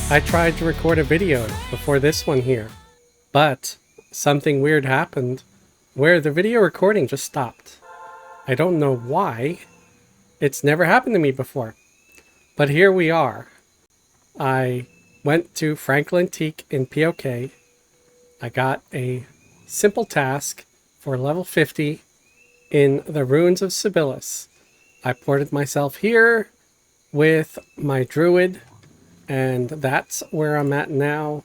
I tried to record a video before this one here, but something weird happened where the video recording just stopped. I don't know why. It's never happened to me before. But here we are. I went to Franklin Teak in POK. I got a simple task for level 50 in the ruins of Cabilis. I ported myself here with my druid, and that's where I'm at now.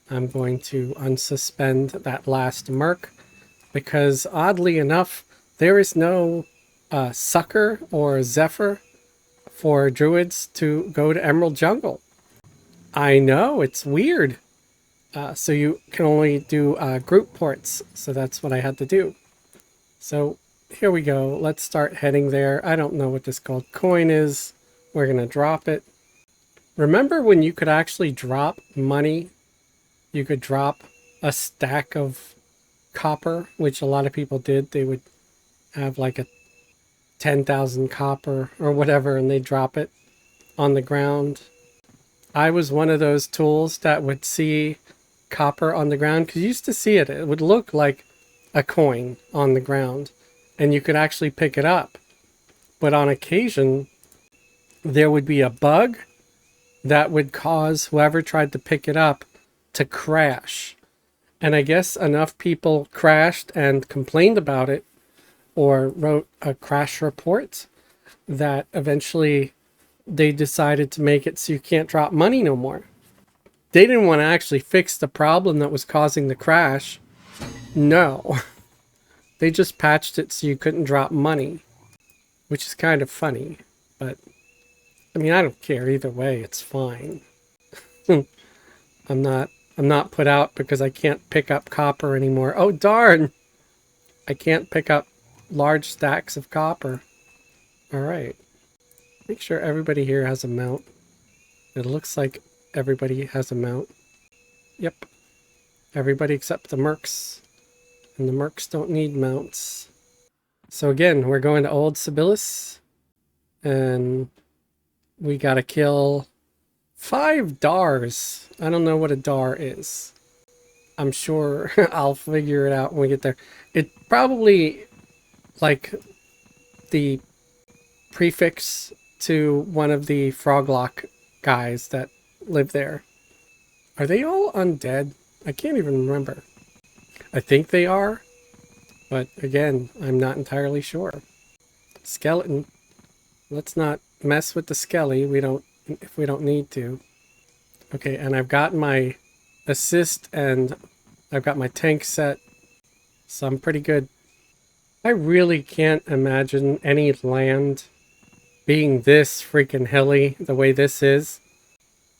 I'm going to unsuspend that last merc because oddly enough, there is no sucker or zephyr for druids to go to Emerald Jungle. I know, it's weird. So you can only do group ports, so that's what I had to do. So here we go. Let's start heading there. I don't know what this gold coin is. We're going to drop it. Remember when you could actually drop money? You could drop a stack of copper, which a lot of people did. They would have like a 10,000 copper or whatever, and they drop it on the ground. I was one of those tools that would see copper on the ground, because you used to see it. It would look like a coin on the ground, and you could actually pick it up. But on occasion, there would be a bug that would cause whoever tried to pick it up to crash. And I guess enough people crashed and complained about it, or wrote a crash report, that eventually they decided to make it so you can't drop money no more. They didn't want to actually fix the problem that was causing the crash. No. They just patched it so you couldn't drop money, which is kind of funny, but I mean, I don't care either way. It's fine. I'm not put out because I can't pick up copper anymore. Oh, darn. I can't pick up large stacks of copper. All right. Make sure everybody here has a mount. It looks like everybody has a mount. Yep. Everybody except the mercs. And the mercs don't need mounts. So again, we're going to Old Cabilis. And we gotta kill 5 dars. I don't know what a dar is. I'm sure I'll figure it out when we get there. It probably like the prefix to one of the froglock guys that live there. Are they all undead? I can't even remember. I think they are, but again, I'm not entirely sure. Skeleton. Let's not mess with the skelly. If we don't need to. Okay, and I've got my assist and I've got my tank set, so I'm pretty good. I really can't imagine any land being this freaking hilly the way this is.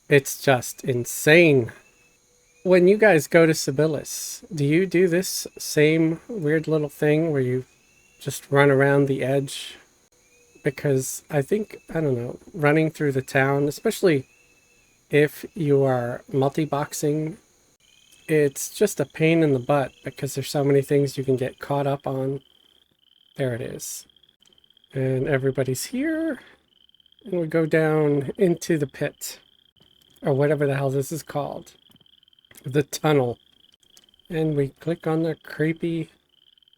It's just insane. When you guys go to Cabilis, do you do this same weird little thing where you just run around the edge? Because I think, I don't know, running through the town, especially if you are multi-boxing, it's just a pain in the butt because there's so many things you can get caught up on. There it is. And everybody's here. And we go down into the pit. Or whatever the hell this is called. The tunnel. And we click on the creepy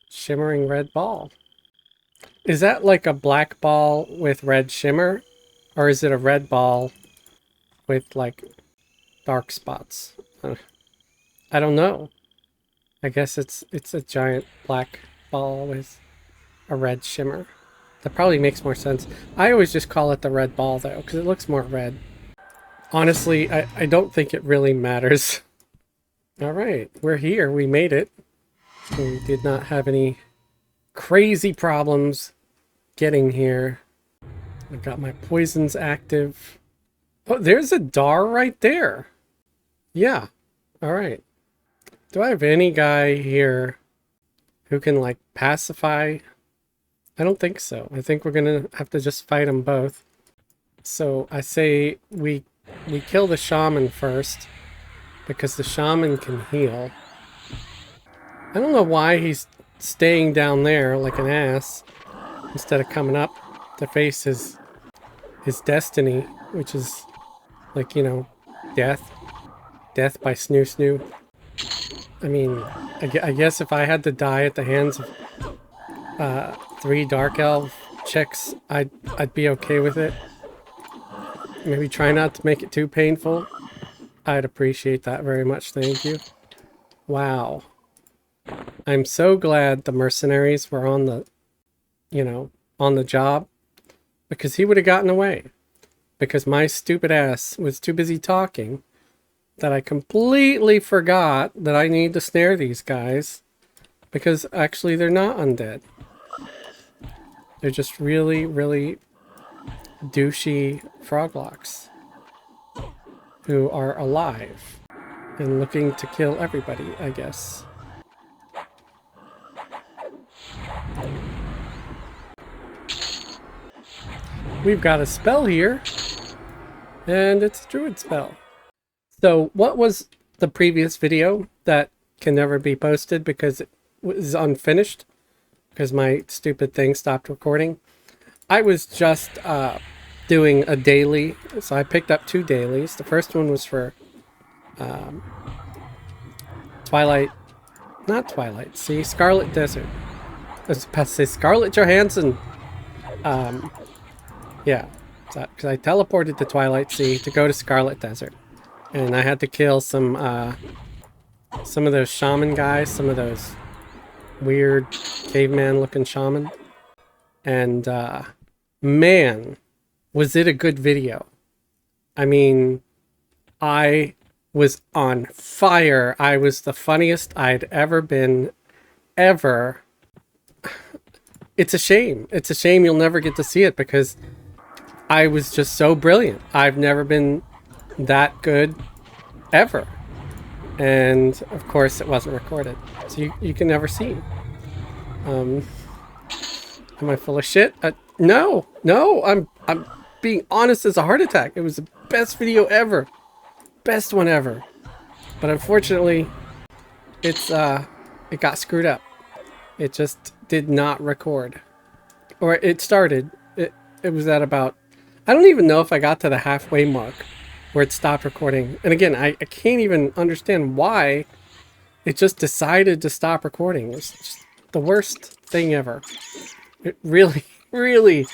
shimmering red ball. Is that like a black ball with red shimmer? Or is it a red ball with like dark spots? I don't know. I guess it's a giant black ball with a red shimmer. That probably makes more sense. I always just call it the red ball though, because it looks more red. Honestly, I don't think it really matters. Alright, we're here. We made it. We did not have any crazy problems getting here. I've got my poisons active. Oh, there's a dar right there. Yeah. Alright. Do I have any guy here who can, like, pacify? I don't think so. I think we're gonna have to just fight them both. So I say we kill the shaman first, because the shaman can heal. I don't know why he's staying down there like an ass instead of coming up to face his destiny. which is like, you know, death. Death by snoo snoo. I mean, I guess if I had to die at the hands of 3 dark elf chicks, I'd be okay with it. Maybe try not to make it too painful. I'd appreciate that very much, thank you. Wow. I'm so glad the mercenaries were on the, you know, on the job, because he would have gotten away. Because my stupid ass was too busy talking that I completely forgot that I need to snare these guys, because actually they're not undead. They're just really, really douchey froglocks who are alive and looking to kill everybody, I guess. We've got a spell here, and it's a druid spell. So what was the previous video that can never be posted because it was unfinished, because my stupid thing stopped recording? I was just doing a daily, so I picked up 2 dailies. The first one was for Scarlet Desert. I was about to say Scarlett Johansson. Yeah, because I teleported to Twilight Sea to go to Scarlet Desert, and I had to kill some of those shaman guys, some of those weird caveman-looking shaman, and man, was it a good video. I mean, I was on fire. I was the funniest I'd ever been, ever. It's a shame. It's a shame you'll never get to see it, because I was just so brilliant. I've never been that good, ever. And, of course, it wasn't recorded. So you can never see. Am I full of shit? No, I'm being honest as a heart attack. It was the best video ever. Best one ever. But unfortunately, it got screwed up. It just did not record. Or it started. It was at about, I don't even know if I got to the halfway mark where it stopped recording. And again, I can't even understand why it just decided to stop recording. It was just the worst thing ever. It really, really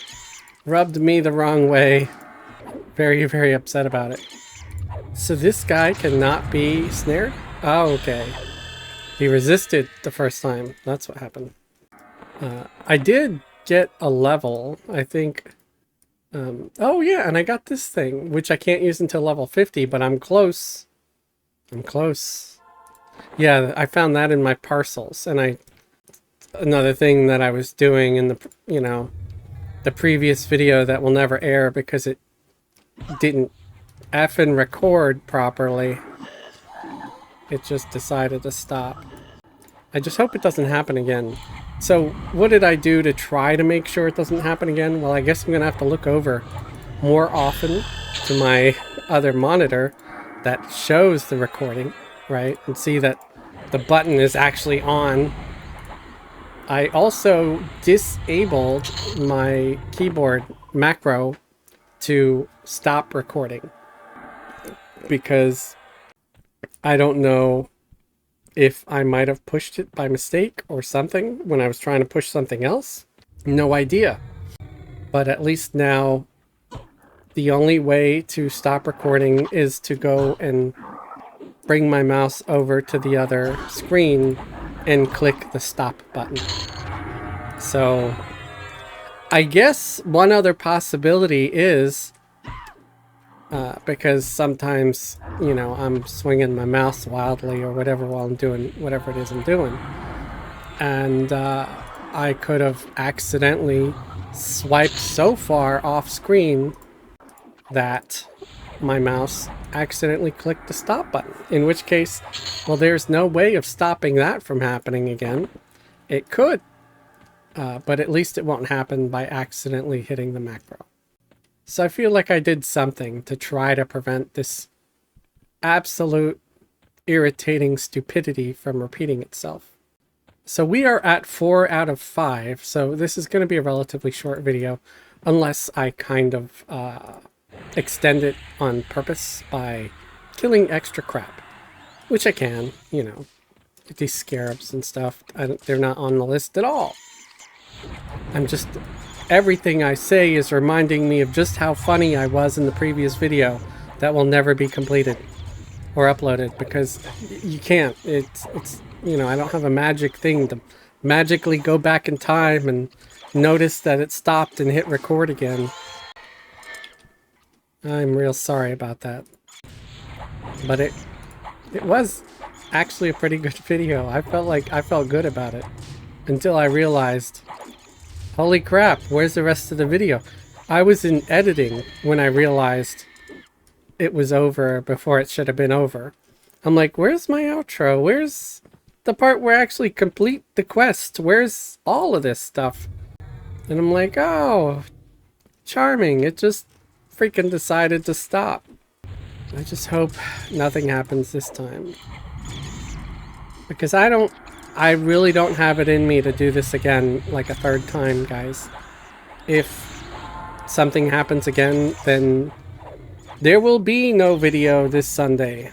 rubbed me the wrong way. Very, very upset about it. So this guy cannot be snared? Oh, okay. He resisted the first time. That's what happened. I did get a level, I think. Oh yeah, and I got this thing, which I can't use until level 50, but I'm close. I'm close. Yeah, I found that in my parcels, and another thing that I was doing in the, you know, the previous video that will never air because it didn't effing record properly. It just decided to stop. I just hope it doesn't happen again. So what did I do to try to make sure it doesn't happen again? Well, I guess I'm gonna have to look over more often to my other monitor that shows the recording, right? And see that the button is actually on. I also disabled my keyboard macro to stop recording, because I don't know if I might have pushed it by mistake or something when I was trying to push something else. No idea. But at least now the only way to stop recording is to go and bring my mouse over to the other screen and click the stop button. So I guess one other possibility is because sometimes, you know, I'm swinging my mouse wildly or whatever while I'm doing whatever it is I'm doing. And I could have accidentally swiped so far off screen that my mouse accidentally clicked the stop button. In which case, well, there's no way of stopping that from happening again. It could, but at least it won't happen by accidentally hitting the macro. So I feel like I did something to try to prevent this absolute irritating stupidity from repeating itself. So we are at 4 out of 5, so this is going to be a relatively short video, unless I kind of extend it on purpose by killing extra crap. Which I can, you know. These scarabs and stuff, they're not on the list at all. I'm just... Everything I say is reminding me of just how funny I was in the previous video that will never be completed or uploaded because you can't. It's you know, I don't have a magic thing to magically go back in time and notice that it stopped and hit record again. I'm real sorry about that. But it was actually a pretty good video. I felt good about it until I realized, holy crap, where's the rest of the video? I was in editing when I realized it was over before it should have been over. I'm like, where's my outro? Where's the part where I actually complete the quest? Where's all of this stuff? And I'm like, oh, charming. It just freaking decided to stop. I just hope nothing happens this time. Because I really don't have it in me to do this again like a third time, guys. If something happens again, then there will be no video this Sunday.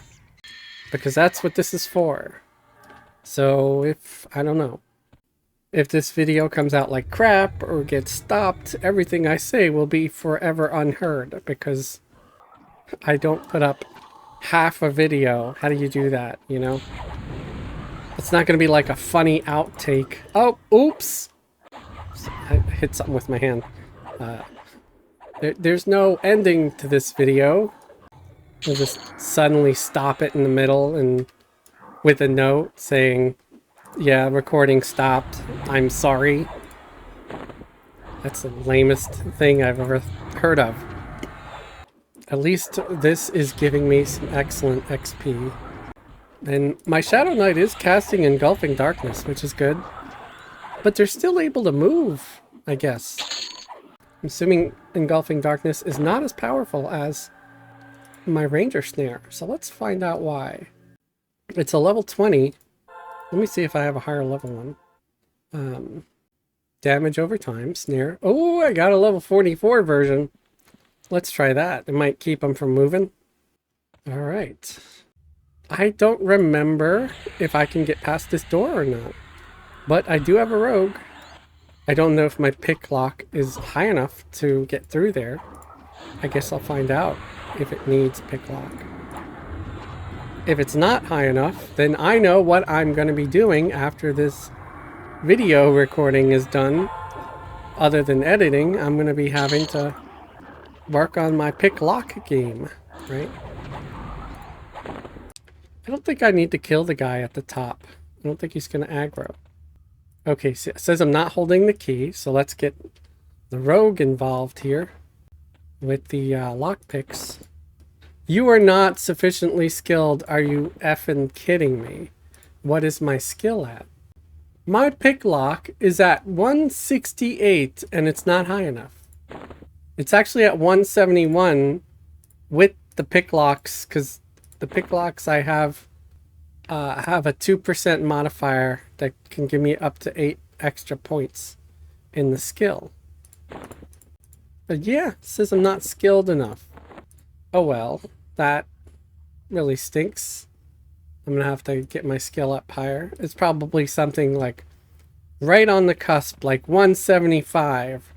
Because that's what this is for. So if, I don't know, if this video comes out like crap or gets stopped, everything I say will be forever unheard. Because I don't put up half a video. How do you do that, you know? It's not going to be like a funny outtake. Oh, oops! I hit something with my hand. There's no ending to this video. I'll just suddenly stop it in the middle and with a note saying, yeah, recording stopped. I'm sorry. That's the lamest thing I've ever heard of. At least this is giving me some excellent XP. And my Shadow Knight is casting Engulfing Darkness, which is good. But they're still able to move, I guess. I'm assuming Engulfing Darkness is not as powerful as my Ranger Snare. So let's find out why. It's a level 20. Let me see if I have a higher level one. Damage over time, Snare. Oh, I got a level 44 version. Let's try that. It might keep them from moving. Alright. I don't remember if I can get past this door or not. But I do have a rogue. I don't know if my pick lock is high enough to get through there. I guess I'll find out if it needs a pick lock. If it's not high enough, then I know what I'm going to be doing after this video recording is done. Other than editing, I'm going to be having to work on my pick lock game, right? I don't think I need to kill the guy at the top. I don't think he's going to aggro. Okay, so it says I'm not holding the key, so let's get the rogue involved here with the lockpicks. You are not sufficiently skilled. Are you effing kidding me? What is my skill at? My pick lock is at 168 and it's not high enough. It's actually at 171 with the pick locks, because the pick locks I have a 2% modifier that can give me up to 8 extra points in the skill. But yeah, it says I'm not skilled enough. Oh well, that really stinks. I'm gonna have to get my skill up higher. It's probably something like right on the cusp, like 175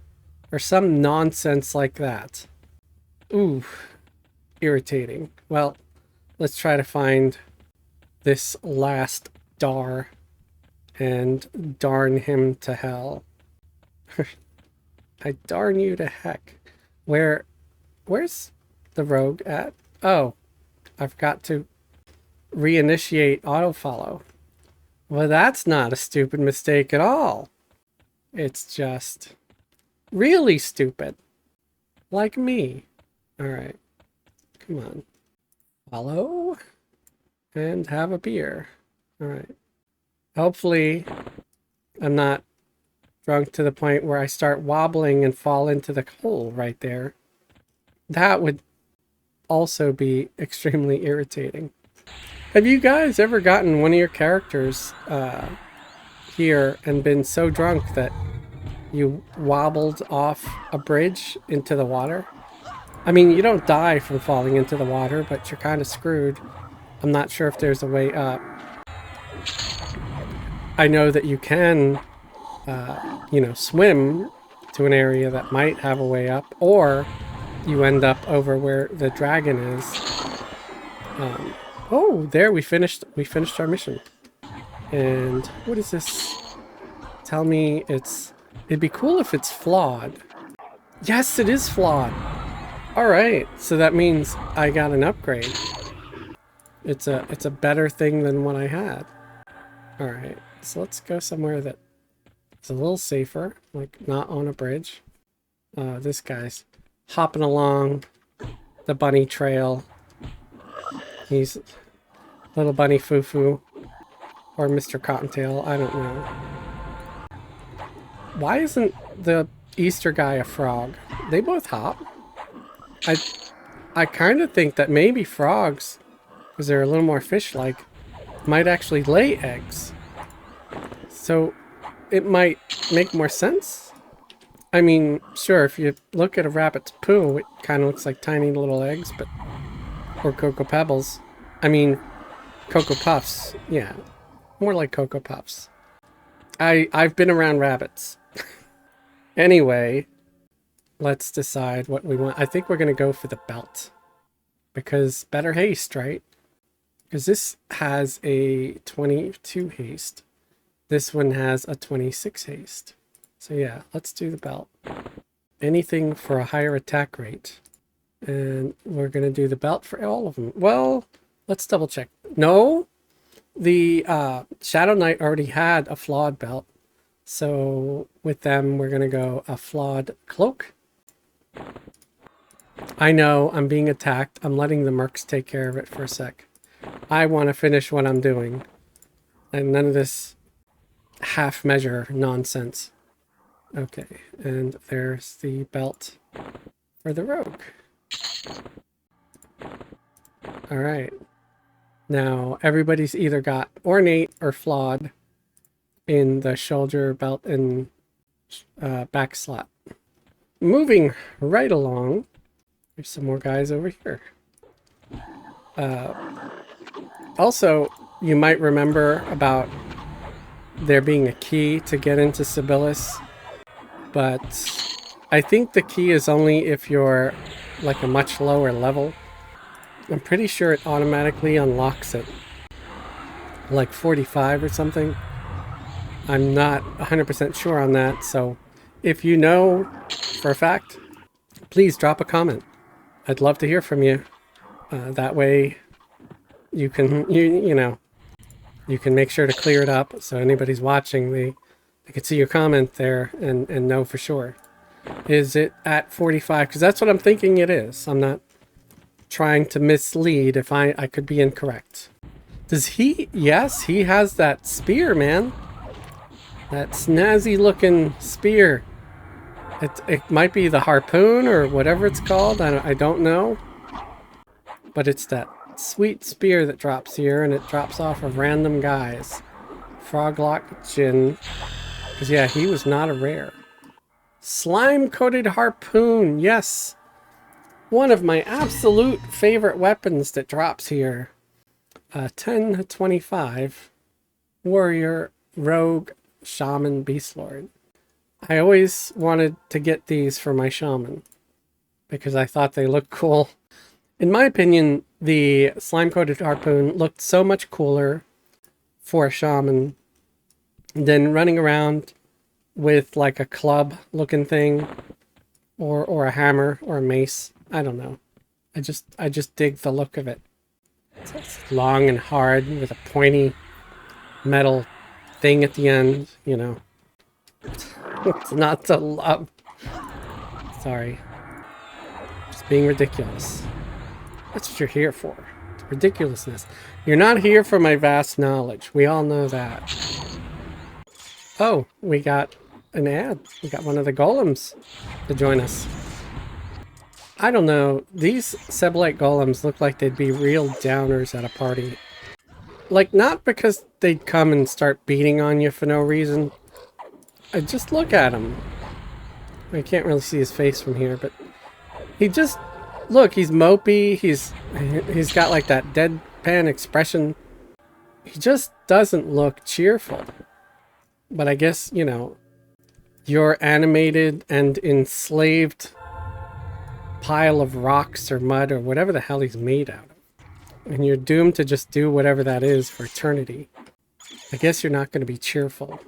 or some nonsense like that. Ooh, irritating. Well, let's try to find this last Dar and darn him to hell. I darn you to heck. Where's the rogue at? Oh, I forgot to reinitiate autofollow. Well, that's not a stupid mistake at all. It's just really stupid. Like me. Alright. Come on. Follow. And have a beer. Alright. Hopefully, I'm not drunk to the point where I start wobbling and fall into the hole right there. That would also be extremely irritating. Have you guys ever gotten one of your characters here and been so drunk that you wobbled off a bridge into the water? I mean, you don't die from falling into the water, but you're kind of screwed. I'm not sure if there's a way up. I know that you can, you know, swim to an area that might have a way up, or you end up over where the dragon is. Oh, there we finished our mission. And what is this? Tell me it'd be cool if it's flawed. Yes, it is flawed. All right, so that means I got an upgrade. It's a better thing than what I had. All right, so let's go somewhere that is a little safer, like not on a bridge. This guy's hopping along the bunny trail. He's little bunny Foo-Foo, or Mr. Cottontail, I don't know. Why isn't the Easter guy a frog? They both hop. I kind of think that maybe frogs, because they're a little more fish-like, might actually lay eggs. So it might make more sense. I mean, sure, if you look at a rabbit's poo, it kind of looks like tiny little eggs, but... Or Cocoa Pebbles. I mean, Cocoa Puffs. Yeah, more like Cocoa Puffs. I've been around rabbits. Anyway, let's decide what we want. I think we're going to go for the belt. Because better haste, right? Because this has a 22 haste. This one has a 26 haste. So yeah, let's do the belt. Anything for a higher attack rate. And we're going to do the belt for all of them. Well, let's double check. No, the Shadow Knight already had a flawed belt. So with them, we're going to go a flawed cloak. I know I'm being attacked. I'm letting the mercs take care of it for a sec. I want to finish what I'm doing. And none of this half measure nonsense. Okay, and there's the belt for the rogue. Alright. Now, everybody's either got ornate or flawed in the shoulder belt and back slot. Moving right along, there's some more guys over here. Also, you might remember about there being a key to get into Cabilis, but I think the key is only if you're like a much lower level. I'm pretty sure it automatically unlocks it. Like 45 or something. I'm not 100% sure on that, so if you know for a fact, please drop a comment. I'd love to hear from you. That way you can, you know, you can make sure to clear it up so anybody's watching, they can see your comment there and know for sure. Is it at 45? Because that's what I'm thinking it is. I'm not trying to mislead if I could be incorrect. Does he? Yes, he has that spear, man. That snazzy looking spear. It might be the harpoon or whatever it's called. I don't know. But it's that sweet spear that drops here, and it drops off of random guys. Froglock Jin. Because yeah, he was not a rare. Slime-coated harpoon, yes. One of my absolute favorite weapons that drops here. 10 to 25. Warrior, rogue, shaman, beast lord. I always wanted to get these for my shaman. Because I thought they looked cool. In my opinion, the slime-coated harpoon looked so much cooler for a shaman than running around with like a club looking thing or a hammer or a mace. I don't know. I just dig the look of it. It's long and hard with a pointy metal thing at the end, you know. It's not to love. Sorry. Just being ridiculous. That's what you're here for. It's ridiculousness. You're not here for my vast knowledge. We all know that. Oh, we got an ad. We got one of the golems to join us. I don't know. These Cabilis golems look like they'd be real downers at a party. Like, not because they'd come and start beating on you for no reason. Just look at him. I can't really see his face from here, but he just Look, he's mopey. He's got like that deadpan expression. He just doesn't look cheerful. But I guess, you know, your animated and enslaved pile of rocks or mud or whatever the hell he's made out of. And you're doomed to just do whatever that is for eternity. I guess you're not going to be cheerful.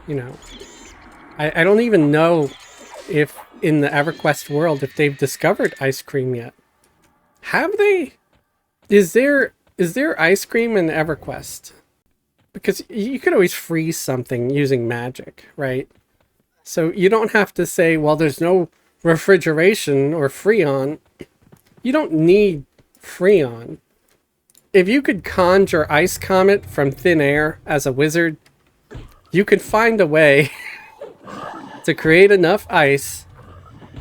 You know, I don't even know if in the Everquest world, if they've discovered ice cream yet. Have they? Is there ice cream in Everquest? Because you could always freeze something using magic, right? So you don't have to say, well, there's no refrigeration or Freon. You don't need Freon. If you could conjure Ice Comet from thin air as a wizard, you could find a way to create enough ice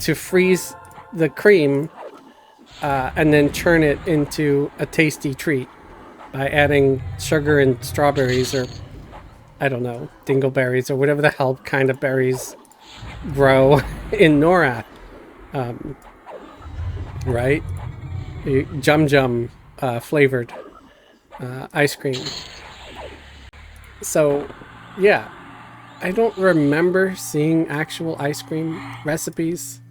to freeze the cream and then turn it into a tasty treat by adding sugar and strawberries or, I don't know, dingleberries or whatever the hell kind of berries grow in Norath. Right? Jum flavored ice cream. So, yeah. I don't remember seeing actual ice cream recipes.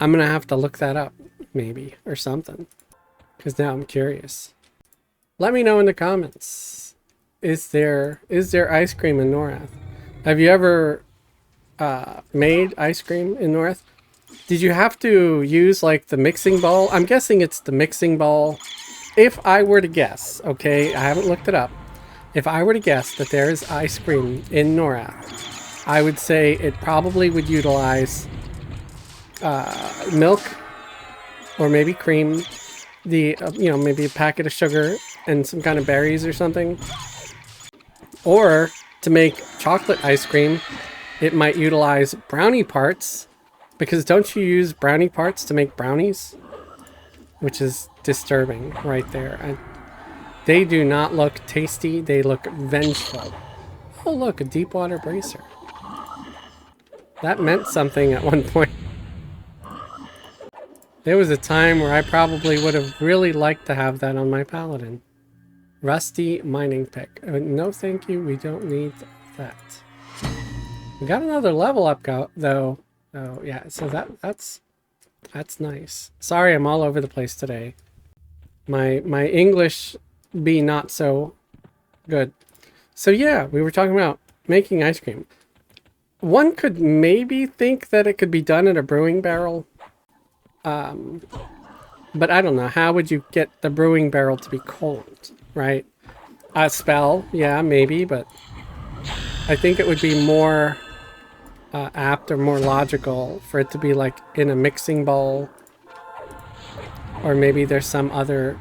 I'm gonna have to look that up, maybe, or something. Because now I'm curious. Let me know in the comments. Is there ice cream in Norath? Have you ever made ice cream in Norath? Did you have to use like the mixing bowl? I'm guessing it's the mixing bowl. If I were to guess, okay, I haven't looked it up. If I were to guess that there is ice cream in Norath, I would say it probably would utilize milk or maybe cream, the you know, maybe a packet of sugar and some kind of berries or something. Or to make chocolate ice cream, it might utilize brownie parts, because don't you use brownie parts to make brownies? Which is disturbing right there. They do not look tasty, they look vengeful. Oh look, a deep water bracer. That meant something at one point. There was a time where I probably would have really liked to have that on my paladin. Rusty mining pick. No thank you, we don't need that. We got another level up though. Oh yeah, so that's nice. Sorry I'm all over the place today. My English be not so good. So yeah, we were talking about making ice cream. One could maybe think that it could be done in a brewing barrel. But I don't know. How would you get the brewing barrel to be cold, right? A spell, yeah, maybe, but I think it would be more apt or more logical for it to be like in a mixing bowl, or maybe there's some other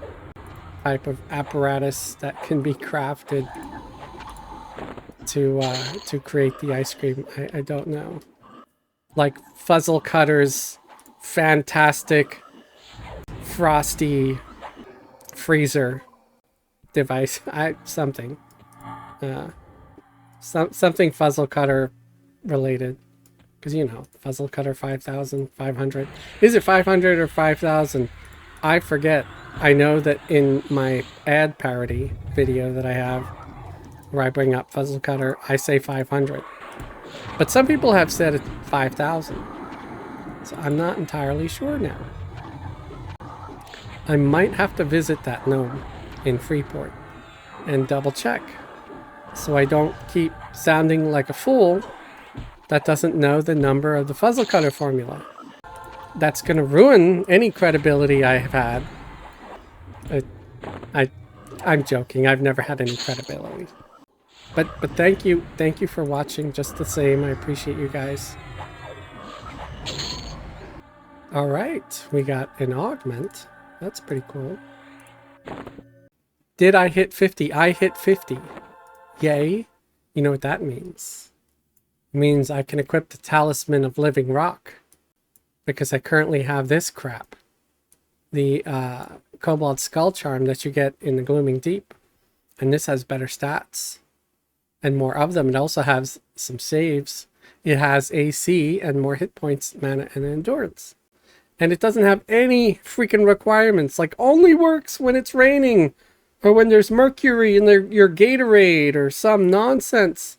type of apparatus that can be crafted to create the ice cream. I don't know. Like Fuzzle Cutter's fantastic frosty freezer device. Something Fuzzle Cutter related, because you know, Fuzzle Cutter 5,500. Is it 500 or 5,000? I forget. I know that in my ad parody video that I have, where I bring up Fuzzle Cutter, I say 500. But some people have said it's 5,000. So I'm not entirely sure now. I might have to visit that gnome in Freeport and double check, so I don't keep sounding like a fool that doesn't know the number of the Fuzzle Cutter formula. That's going to ruin any credibility I have had. I'm joking. I've never had any credibility. But thank you for watching just the same. I appreciate you guys. All right, we got an augment. That's pretty cool. Did I hit 50? I hit 50. Yay. You know what that means? It means I can equip the Talisman of Living Rock, because I currently have this crap. The Cobalt Skull Charm that you get in the Glooming Deep. And this has better stats and more of them. It also has some saves. It has AC and more hit points, mana, and endurance. And it doesn't have any freaking requirements. Like, only works when it's raining. Or when there's mercury in your Gatorade or some nonsense.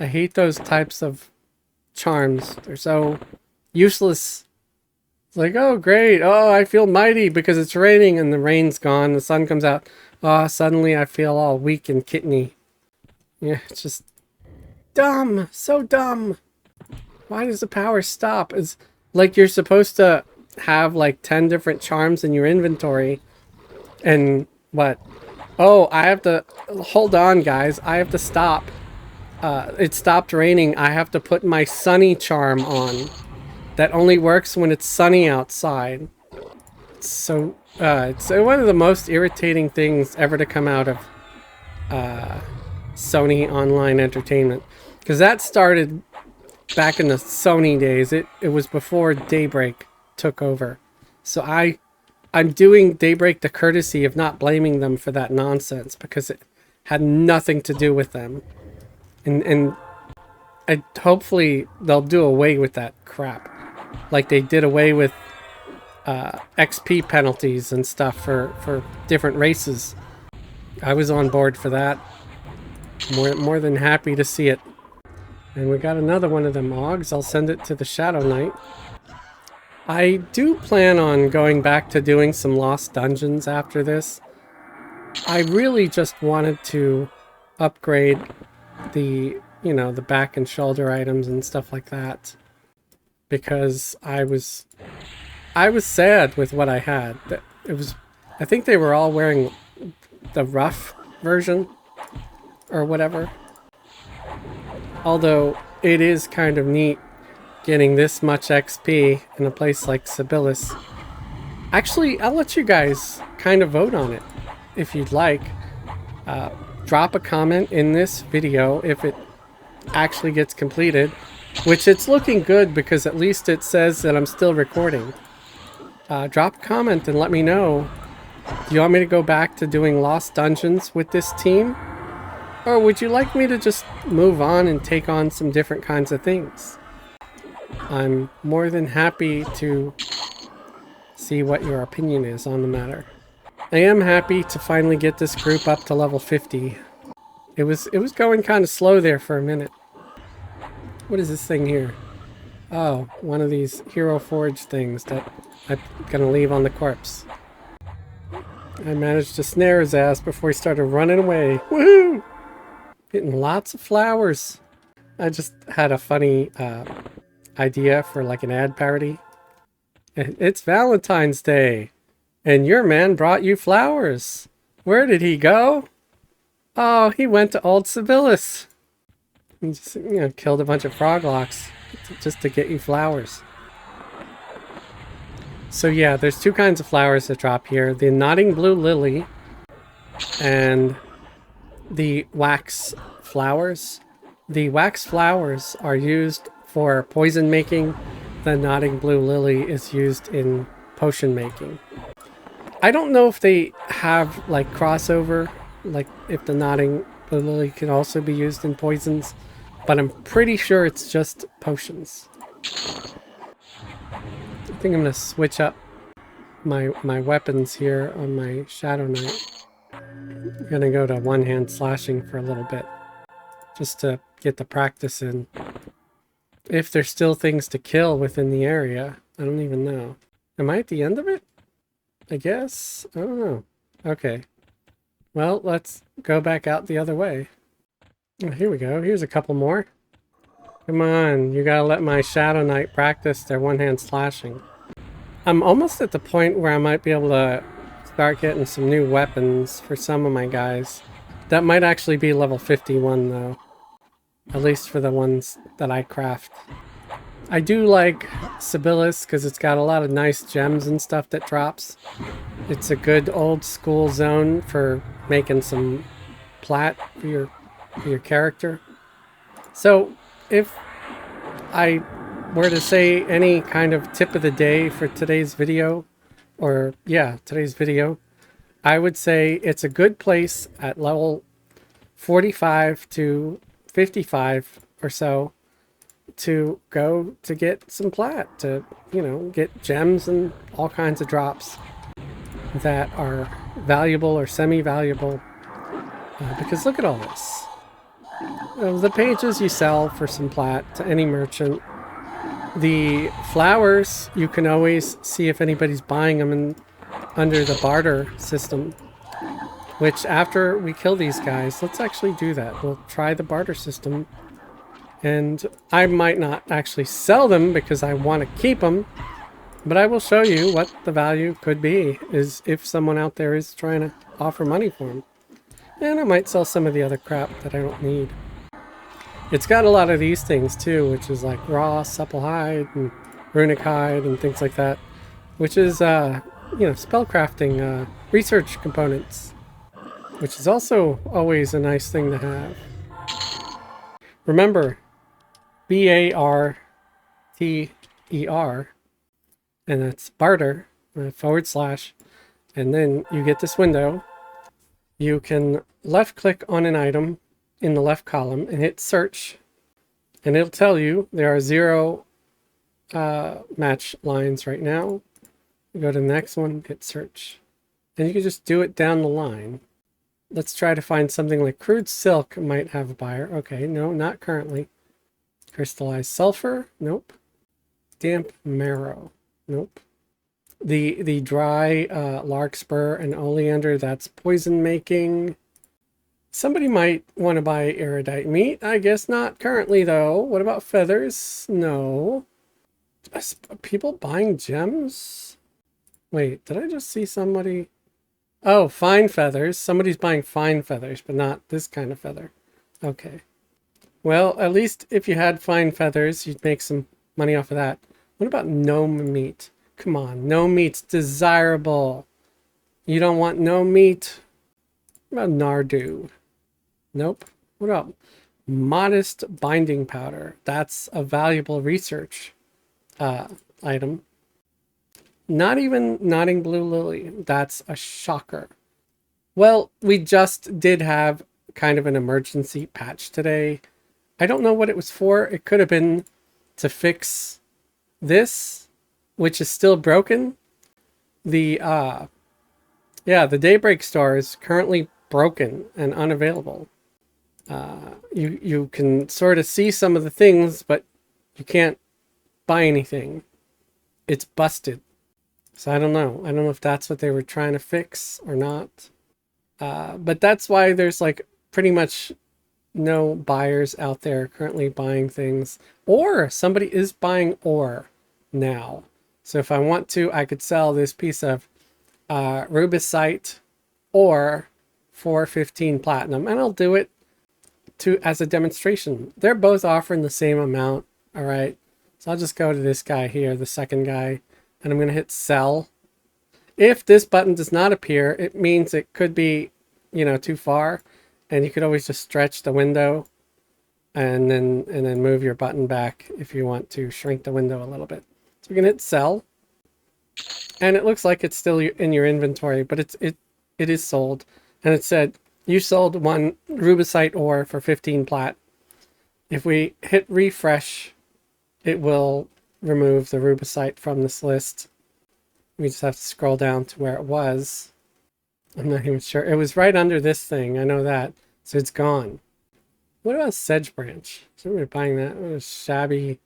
I hate those types of charms. They're so useless. It's like, oh, great. Oh, I feel mighty because it's raining and the rain's gone. The sun comes out. Oh, suddenly I feel all weak and kitteny. Yeah, it's just dumb. So dumb. Why does the power stop? It's like you're supposed to have like 10 different charms in your inventory. And what? Oh, I have to... Hold on, guys. I have to stop. It stopped raining. I have to put my sunny charm on. That only works when it's sunny outside. So, it's one of the most irritating things ever to come out of Sony Online Entertainment. Because that started back in the Sony days. It was before Daybreak took over. So I'm doing Daybreak the courtesy of not blaming them for that nonsense. Because it had nothing to do with them. And hopefully they'll do away with that crap. Like they did away with XP penalties and stuff for different races. I was on board for that. More than happy to see it. And we got another one of them Augs. I'll send it to the Shadow Knight. I do plan on going back to doing some Lost Dungeons after this. I really just wanted to upgrade the, you know, the back and shoulder items and stuff like that. Because I was sad with what I had. I think they were all wearing the rough version or whatever. Although it is kind of neat getting this much XP in a place like Cabilis. Actually, I'll let you guys kind of vote on it if you'd like. Drop a comment in this video if it actually gets completed. Which it's looking good because at least it says that I'm still recording. Drop a comment and let me know. Do you want me to go back to doing Lost Dungeons with this team? Or would you like me to just move on and take on some different kinds of things? I'm more than happy to see what your opinion is on the matter. I am happy to finally get this group up to level 50. It was going kind of slow there for a minute. What is this thing here? Oh, one of these Hero Forge things that I'm gonna leave on the corpse. I managed to snare his ass before he started running away. Woohoo! Getting lots of flowers. I just had a funny idea for like an ad parody. It's Valentine's Day, and your man brought you flowers. Where did he go? Oh, he went to Old Cabilis. And just, you know, killed a bunch of froglocks just to get you flowers. So yeah, there's two kinds of flowers that drop here. The nodding blue lily and the wax flowers. The wax flowers are used for poison making. The nodding blue lily is used in potion making. I don't know if they have like crossover, like if the nodding blue lily can also be used in poisons. But I'm pretty sure it's just potions. I think I'm going to switch up my weapons here on my Shadow Knight. I'm going to go to one-hand slashing for a little bit. Just to get the practice in. If there's still things to kill within the area. I don't even know. Am I at the end of it? I guess? I don't know. Okay. Well, let's go back out the other way. Oh, here we go. Here's a couple more. Come on, you gotta let my Shadow Knight practice their one-hand slashing. I'm almost at the point where I might be able to start getting some new weapons for some of my guys. That might actually be level 51 though. At least for the ones that I craft. I do like Cabilis because it's got a lot of nice gems and stuff that drops. It's a good old school zone for making some plat for your character. So if I were to say any kind of tip of the day for today's video, or yeah, today's video, I would say it's a good place at level 45 to 55 or so to go to get some plat, to, you know, get gems and all kinds of drops that are valuable or semi-valuable. Because look at all this. The pages you sell for some plat to any merchant. The flowers, you can always see if anybody's buying them under the barter system. Which, after we kill these guys, let's actually do that. We'll try the barter system. And I might not actually sell them because I want to keep them. But I will show you what the value could be, is if someone out there is trying to offer money for them. And I might sell some of the other crap that I don't need. It's got a lot of these things too, which is like raw, supple hide, and runic hide, and things like that. Which is, you know, spellcrafting research components. Which is also always a nice thing to have. Remember, BARTER, and that's barter, /, and then you get this window. You can left click on an item in the left column and hit search, and it'll tell you there are 0 match lines right now. You go to the next one, hit search, and you can just do it down the line. Let's try to find something like crude silk might have a buyer. Okay, no, not currently. Crystallized sulfur, nope. Damp marrow, nope. The dry larkspur and oleander, that's poison making. Somebody might want to buy erudite meat. I guess not currently though. What about feathers? No. People buying gems? Wait, did I just see somebody? Oh, fine feathers. Somebody's buying fine feathers, but not this kind of feather. Okay. Well, at least if you had fine feathers, you'd make some money off of that. What about gnome meat? Come on, gnome meat's desirable. You don't want gnome meat? What about Nardu? Nope. What about modest binding powder? That's a valuable research item. Not even nodding blue lily. That's a shocker. Well, we just did have kind of an emergency patch today. I don't know what it was for. It could have been to fix this, which is still broken. The Daybreak Star is currently broken and unavailable. You can sort of see some of the things, but you can't buy anything. It's busted. So I don't know. I don't know if that's what they were trying to fix or not. But that's why there's like pretty much no buyers out there currently buying things. Or somebody is buying ore now. So if I want to, I could sell this piece of rubicite ore for 15 platinum. And I'll do it as a demonstration. They're both offering the same amount. All right. So I'll just go to this guy here, the second guy. And I'm going to hit sell. If this button does not appear, it means it could be, you know, too far. And you could always just stretch the window and then move your button back if you want to shrink the window a little bit. So we can hit sell. And it looks like it's still in your inventory, but it is sold. And it said you sold 1 rubicite ore for 15 plat. If we hit refresh, it will remove the rubicite from this list. We just have to scroll down to where it was. I'm not even sure. It was right under this thing. I know that. So it's gone. What about Sedge Branch? Somebody buying that? What a shabby,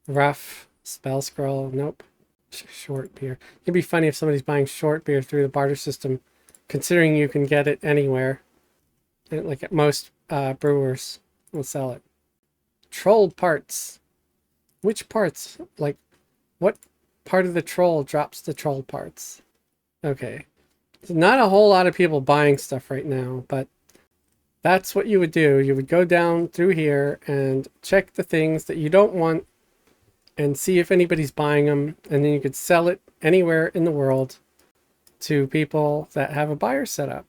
rough spell scroll. Nope. Short beer. It'd be funny if somebody's buying short beer through the barter system, considering you can get it anywhere. And like at most brewers will sell it. Troll parts. Which parts? Like, what part of the troll drops the troll parts? Okay. So not a whole lot of people buying stuff right now, but that's what you would do. You would go down through here and check the things that you don't want and see if anybody's buying them. And then you could sell it anywhere in the world to people that have a buyer set up.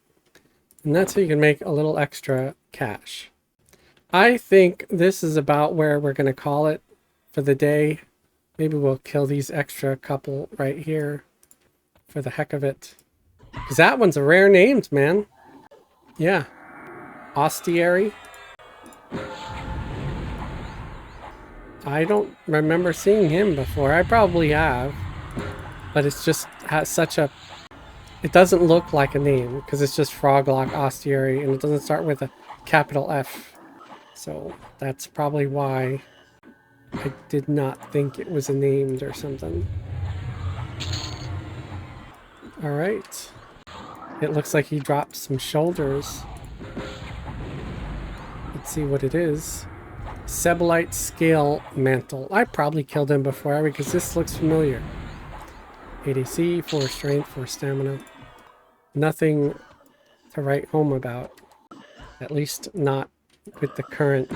And that's how you can make a little extra cash. I think this is about where we're going to call it for the day. Maybe we'll kill these extra couple right here for the heck of it. Because that one's a rare name, man. Yeah. Ostiary. I don't remember seeing him before. I probably have, but it's just has such a... It doesn't look like a name because it's just Froglock Ostiary and it doesn't start with a capital F. So that's probably why I did not think it was a named or something. Alright. It looks like he dropped some shoulders. Let's see what it is. Cabilis Scale Mantle. I probably killed him before because this looks familiar. 8 AC, 4 strength, 4 stamina. Nothing to write home about. At least not with the current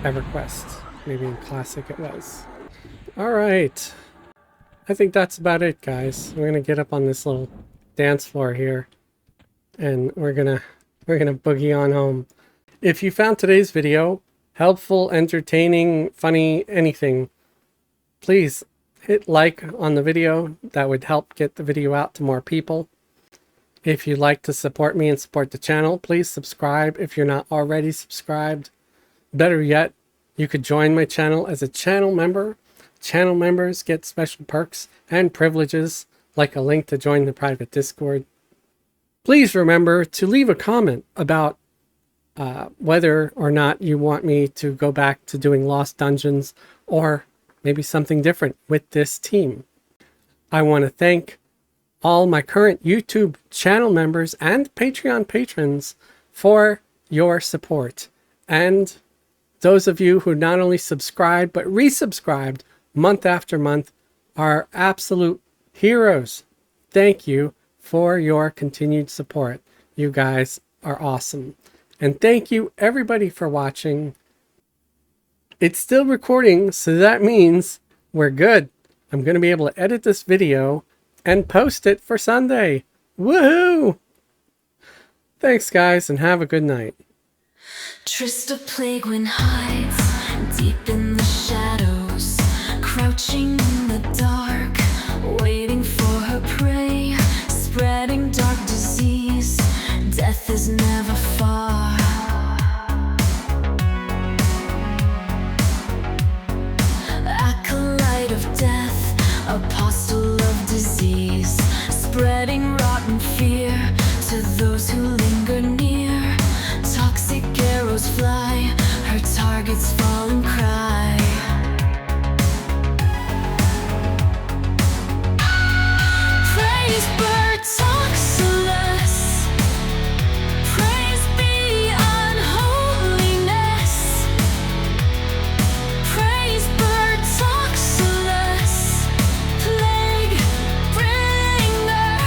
Everquest. Maybe in Classic it was. Alright. I think that's about it, guys. We're gonna get up on this little dance floor here. And we're gonna boogie on home. If you found today's video helpful, entertaining, funny, anything, please hit like on the video. That would help get the video out to more people. If you'd like to support me and support the channel, please subscribe if you're not already subscribed. Better yet, you could join my channel as a channel member. Channel members get special perks and privileges, like a link to join the private Discord. Please remember to leave a comment about whether or not you want me to go back to doing Lost Dungeons or maybe something different with this team. I want to thank all my current YouTube channel members and Patreon patrons for your support. And those of you who not only subscribed but resubscribed month after month are absolute heroes. Thank you for your continued support. You guys are awesome. And thank you everybody for watching. It's still recording, so that means we're good. I'm going to be able to edit this video and post it for Sunday. Woohoo! Thanks, guys, and have a good night. Tristah plague when hides deep in the shadows, crouching in the dark, waiting for her prey, spreading dark disease. Death is never far. Acolyte of death, apostle of disease, spreading rotten fear to those who linger near. Toxic arrows fly, her targets fall and cry. Praise bird Toxilus, praise be unholiness. Praise bird Toxilus, plague bringer,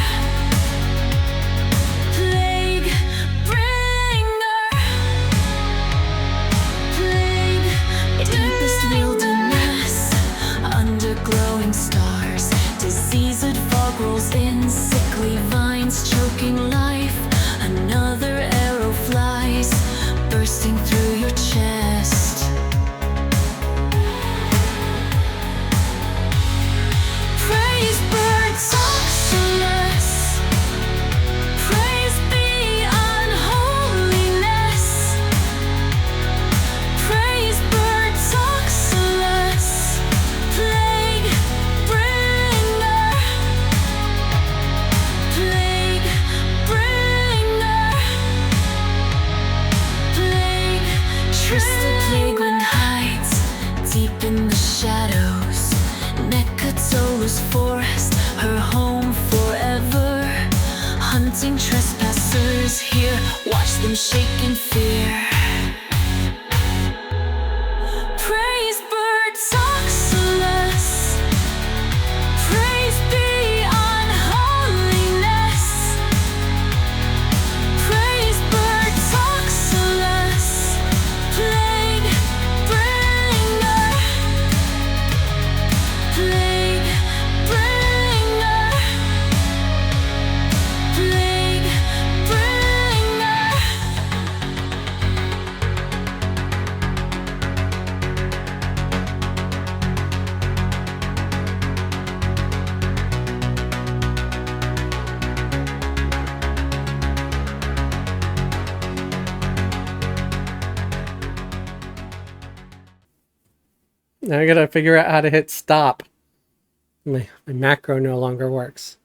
plague bringer, plague. Deepest wilderness, under glowing stars, diseased fog rolls in, sickly vines choking life. Another arrow flies, bursting through your chest. Praise bird Toxilus, praise be unholiness. Praise bird Toxilus, plague bringer, plague bringer, plague. Tristah plague when hides deep in the shadows, Necatolus forest, her home forever. Hunting trespassers here, watch them shake in fear. Praise bird Toxilus, praise be unholiness. Praise bird Toxilus, plague bringer, plague bringer, plague bringer. Now I gotta figure out how to hit stop. My macro no longer works.